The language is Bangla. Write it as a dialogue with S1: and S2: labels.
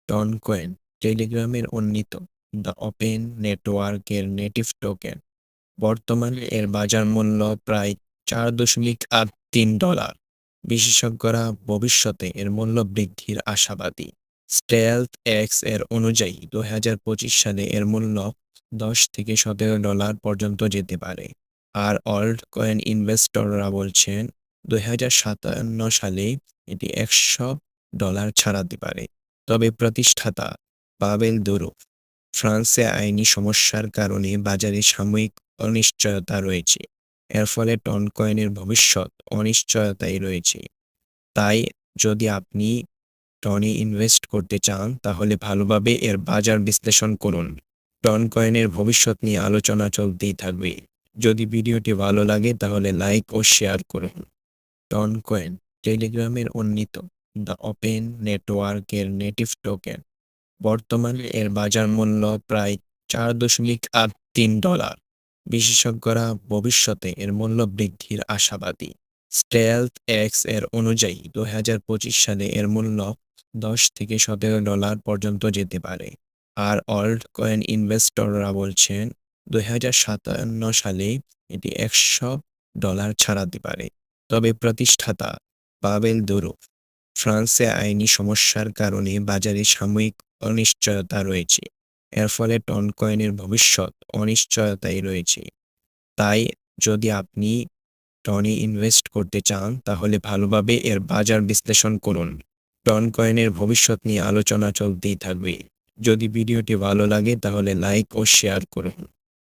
S1: টন কয়েন টেলিগ্রামের উন্নীত দ্য ওপেন নেটওয়ার্কের নেটিভ টোকেন। বর্তমানে এর বাজার মূল্য প্রায় $4.83। বিশেষজ্ঞরা ভবিষ্যতে এর মূল্য বৃদ্ধির আশাবাদী। স্টেলথ এক্স এর অনুযায়ী 2025 সালে এর মূল্য $10 থেকে $17 পর্যন্ত যেতে পারে। আর অল্ট কয়েন ইনভেস্টররা বলছেন 2057 সালে এটি $100 ছাড়াতে পারে। তবে প্রতিষ্ঠাতা পাভেল দুরোভ, ফ্রান্সে আইনি সমস্যার কারণে বাজারে সাময়িক অনিশ্চয়তা রয়েছে। এর ফলে টন কয়েনের ভবিষ্যৎ অনিশ্চয়তায় রয়েছে। তাই যদি আপনি টনে ইনভেস্ট করতে চান তাহলে ভালোভাবে এর বাজার বিশ্লেষণ করুন। টন কয়েনের ভবিষ্যৎ নিয়ে আলোচনা চলতেই থাকবে। যদি ভিডিওটি ভালো লাগে তাহলে লাইক ও শেয়ার করুন। টন কয়েন টেলিগ্রামের উন্নীত দ্য ওপেন নেটওয়ার্কের নেটিভ টোকেন। বর্তমানে এর বাজার মূল্য প্রায় $4.83। বিশেষজ্ঞরা ভবিষ্যতে এর মূল্য বৃদ্ধির আশাবাদী। স্টেলথ এক্স এর অনুযায়ী 2025 সালে এর মূল্য $10 থেকে $17 পর্যন্ত যেতে পারে। আর অল্ট কয়েন ইনভেস্টররা বলছেন 2057 সালে এটি $100 ছাড়াতে পারে। তবে প্রতিষ্ঠাতা পাভেল দুরোভ, ফ্রান্সে আইনি সমস্যার কারণে বাজারে সাময়িক অনিশ্চয়তা রয়েছে। এর ফলে টন কয়েনের ভবিষ্যৎ অনিশ্চয়তায় রয়েছে। তাই যদি আপনি টনে ইনভেস্ট করতে চান তাহলে ভালোভাবে এর বাজার বিশ্লেষণ করুন। টন কয়েনের ভবিষ্যৎ নিয়ে আলোচনা চলতেই থাকবে। যদি ভিডিওটি ভালো লাগে তাহলে লাইক ও শেয়ার করুন।